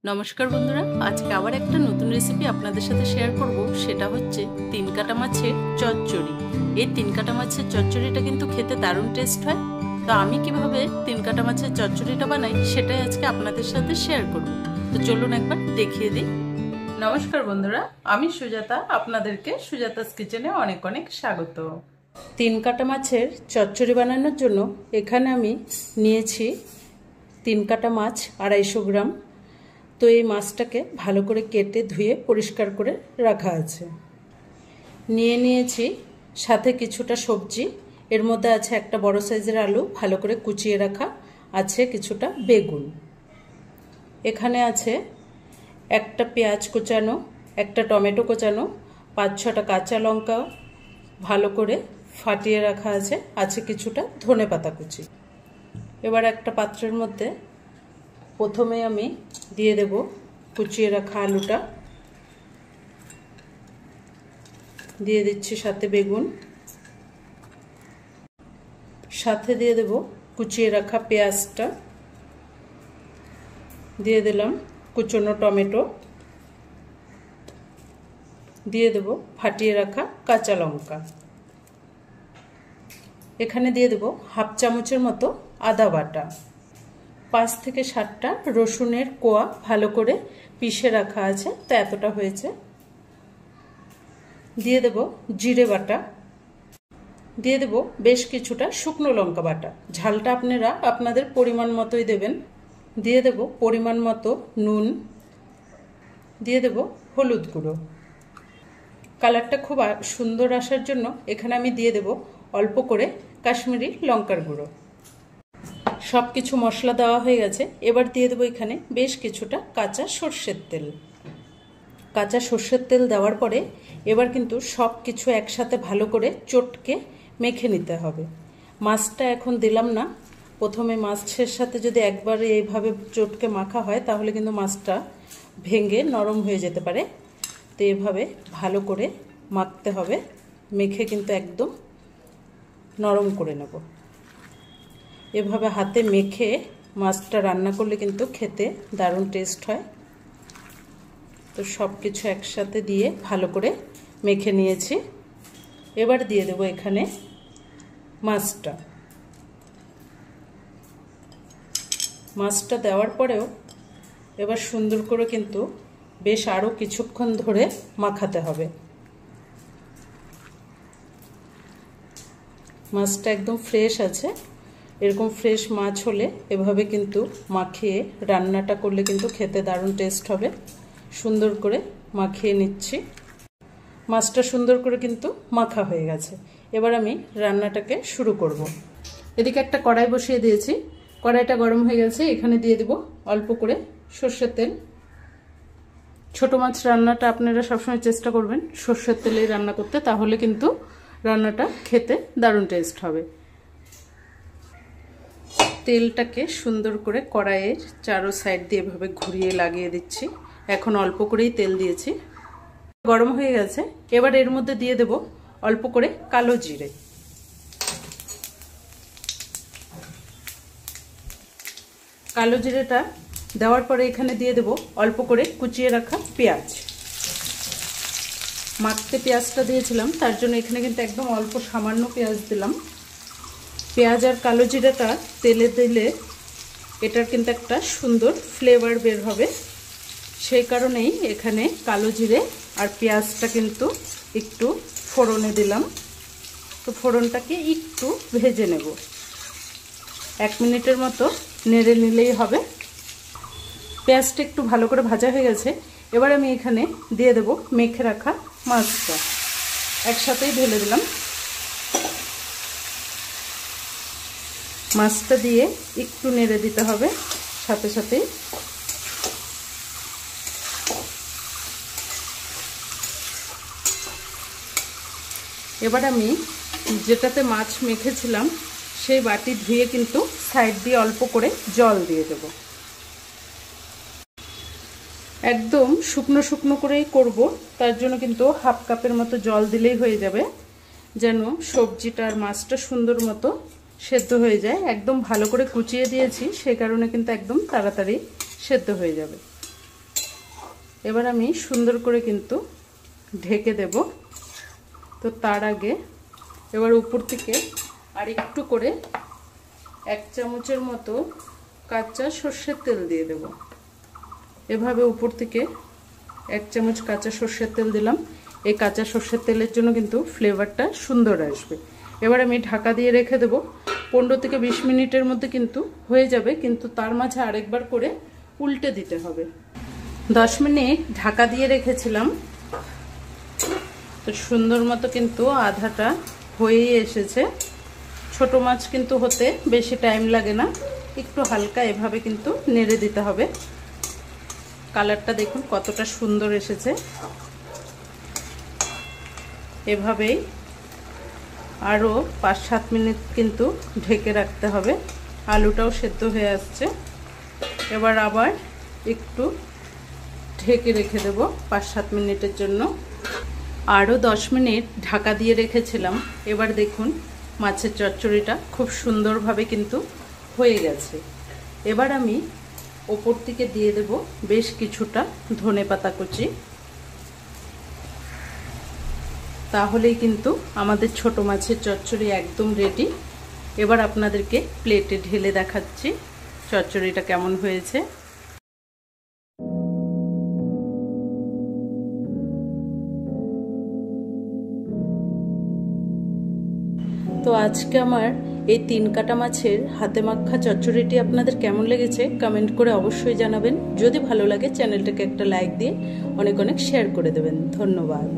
নমস্কার বন্ধুরা, আজকে আবার একটা নতুন রেসিপি আপনাদের সাথে শেয়ার করব। সেটা হচ্ছে তিন কাটা মাছের চচ্চড়ি। এই তিন কাটা মাছের চচ্চড়িটা কিন্তু খেতে দারুণ টেস্ট হয়। তো আমি কিভাবে তিন কাটা মাছের চচ্চড়িটা বানাই সেটাই আজকে আপনাদের সাথে শেয়ার করব। তো চলুন একবার দেখিয়ে দিই। নমস্কার বন্ধুরা, আমি সুজাতা, আপনাদেরকে সুজাতাস কিচেনে অনেক অনেক স্বাগত। তিন কাটা মাছের চচ্চড়ি বানানোর জন্য এখানে আমি নিয়েছি তিন কাটা মাছ 250 গ্রাম। তো এই মাছটাকে ভালো করে কেটে ধুয়ে পরিষ্কার করে রাখা আছে। নিয়েছি সাথে কিছুটা সবজি, এর মধ্যে আছে একটা বড় সাইজের আলু ভালো করে কুচিয়ে রাখা, আছে কিছুটা বেগুন, এখানে আছে একটা পেঁয়াজ কোচানো, একটা টমেটো কোচানো, 5-6টা কাঁচা লঙ্কা ভালো করে ফাটিয়ে রাখা আছে, আছে কিছুটা ধনেপাতা কুচি। এবার একটা পাত্রের মধ্যে প্রথমে আমি দিয়ে দেব কুচিয়ে রাখা আলুটা, দিয়ে দিচ্ছি সাথে বেগুন, সাথে দিয়ে দেব কুচিয়ে রাখা পেঁয়াজটা, দিয়ে দিলাম কুচনো টমেটো, দিয়ে দেব ফাটিয়ে রাখা কাঁচা লঙ্কা, এখানে দিয়ে দেব হাফ চামচের মতো আদা বাটা, 5 থেকে 7টা রসুনের কোয়া ভালো করে পিষে রাখা আছে, তো এতটা হয়েছে। দিয়ে দেব জিরে বাটা, দিয়ে দেব বেশ কিছুটা শুকনো লঙ্কা বাটা, ঝালটা আপনারা আপনাদের পরিমাণ মতোই দেবেন। দিয়ে দেব পরিমাণ মতো নুন, দিয়ে দেব হলুদ গুঁড়ো। কালারটা খুব সুন্দর আসার জন্য এখানে আমি দিয়ে দেব অল্প করে কাশ্মীরি লঙ্কার গুঁড়ো। সব কিছু মশলা দেওয়া হয়ে গেছে, এবার দিয়ে দেবো এখানে বেশ কিছুটা কাঁচা সর্ষের তেল। কাঁচা সর্ষের তেল দেওয়ার পরে এবার কিন্তু সব কিছু একসাথে ভালো করে চটকে মেখে নিতে হবে। মাছটা এখন দিলাম না, প্রথমে মাছের সাথে যদি একবারে এইভাবে চটকে মাখা হয় তাহলে কিন্তু মাছটা ভেঙে নরম হয়ে যেতে পারে। তো এভাবে ভালো করে মাখতে হবে, মেখে কিন্তু একদম নরম করে নেব। এভাবে হাতে মেখে মাছটা রান্না করলে কিন্তু খেতে দারুণ টেস্ট হয়। তো সব কিছু একসাথে দিয়ে ভালো করে মেখে নিয়েছি। এবার দিয়ে দেব এখানে মাছটা। মাছটা দেওয়ার পরেও এবার সুন্দর করে কিন্তু বেশ আরও কিছুক্ষণ ধরে মাখাতে হবে। মাছটা একদম ফ্রেশ আছে, এরকম ফ্রেশ মাছ হলে এভাবে কিন্তু মাখিয়ে রান্নাটা করলে কিন্তু খেতে দারুণ টেস্ট হবে। সুন্দর করে মাখিয়ে নিচ্ছি। মাছটা সুন্দর করে কিন্তু মাখা হয়ে গেছে, এবার আমি রান্নাটাকে শুরু করব। এদিকে একটা কড়াই বসিয়ে দিয়েছি, কড়াইটা গরম হয়ে গেছে, এখানে দিয়ে দেব অল্প করে সর্ষের তেল। ছোট মাছ রান্নাটা আপনারা সবসময় চেষ্টা করবেন সর্ষের তেলেই রান্না করতে, তাহলে কিন্তু রান্নাটা খেতে দারুণ টেস্ট হবে। তেলটাকে সুন্দর করে কড়াইয়ের চারো সাইড দিয়ে এভাবে ঘুরিয়ে লাগিয়ে দিচ্ছি। এখন অল্প করেই তেল দিয়েছি, গরম হয়ে গেছে। এবার এর মধ্যে দিয়ে দেব অল্প করে কালো জিরে, কালো জিরেটা দেওয়ার পরে এখানে দিয়ে দেব অল্প করে কুচিয়ে রাখা পেঁয়াজ। মাখতে পেঁয়াজটা দিয়েছিলাম, তার জন্য এখানে কিন্তু একদম অল্প সামান্য পেঁয়াজ দিলাম। পেঁয়াজ আর কালো জিরাটা তেলে দিলে এটার কিন্তু একটা সুন্দর ফ্লেভার বের হবে, সেই কারণেই এখানে কালো জিরে আর পেঁয়াজটা কিন্তু একটু ফোড়নে দিলাম। তো ফোড়নটাকে একটু ভেজে নেব, 1 মিনিটের মতো নেড়ে নিলেই হবে। পেঁয়াজটা একটু ভালো করে ভাজা হয়ে গেছে, এবার আমি এখানে দিয়ে দেব মেখে রাখা মাছটা, একসাথেই ঢেলে দিলাম। মাছটা দিয়ে একটু নেড়ে দিতে হবে সাথে সাথে। এবার আমি যেটাতে মাছ মেখেছিলাম সেই বাটি ধুয়ে কিন্তু সাইড দিয়ে অল্প করে জল দিয়ে দেব। একদম শুকনো শুকনো করেই করব, তার জন্য কিন্তু হাফ কাপের মতো জল দিলেই হয়ে যাবে, যেন সবজিটা আর মাছটা সুন্দর মতো সেদ্ধ হয়ে যায়। একদম ভালো করে কুচিয়ে দিয়েছি, সেই কারণে কিন্তু একদম তাড়াতাড়ি সেদ্ধ হয়ে যাবে। এবার আমি সুন্দর করে কিন্তু ঢেকে দেব। তো তার আগে এবার উপর থেকে আর একটু করে 1 চামচের মতো কাঁচা সর্ষের তেল দিয়ে দেব। এভাবে উপর থেকে 1 চামচ কাঁচা সর্ষের তেল দিলাম। এই কাঁচা সর্ষের তেলের জন্য কিন্তু ফ্লেভারটা সুন্দর আসবে। এবার আমি ঢাকা দিয়ে রেখে দেব। 15 থেকে 20 মিনিটের মধ্যে কিন্তু হয়ে যাবে, কিন্তু তার মাঝে আরেকবার করে উল্টে দিতে হবে। 10 মিনিট ঢাকা দিয়ে রেখেছিলাম, তো সুন্দর মতো কিন্তু আধাটা হয়েই এসেছে। ছোট মাছ কিন্তু হতে বেশি টাইম লাগে না, একটু হালকা এভাবে কিন্তু নেড়ে দিতে হবে। কালারটা দেখুন কতটা সুন্দর এসেছে। এভাবেই আরও 5-7 মিনিট কিন্তু ঢেকে রাখতে হবে। আলুটাও সেদ্ধ হয়ে আসছে। এবার আবার একটু ঢেকে রেখে দেব 5-7 মিনিটের জন্য। আরও 10 মিনিট ঢাকা দিয়ে রেখেছিলাম। এবার দেখুন মাছের চচ্চড়িটা খুব সুন্দরভাবে কিন্তু হয়ে গেছে। এবার আমি ওপর থেকে দিয়ে দেব বেশ কিছুটা ধনেপাতা কুচি। তাহলেই কিন্তু আমাদের ছোট মাছের চচ্চড়ি একদম রেডি। এবার আপনাদেরকে প্লেটে ঢেলে দেখাচ্ছি চচ্চড়িটা কেমন হয়েছে। তো আজকে আমার এই 3 কাটা মাছের হাতে মাখা চচ্চড়িটি আপনাদের কেমন লেগেছে কমেন্ট করে অবশ্যই জানাবেন। যদি ভালো লাগে চ্যানেলটাকে একটা লাইক দিয়ে অনেক অনেক শেয়ার করে দেবেন। ধন্যবাদ।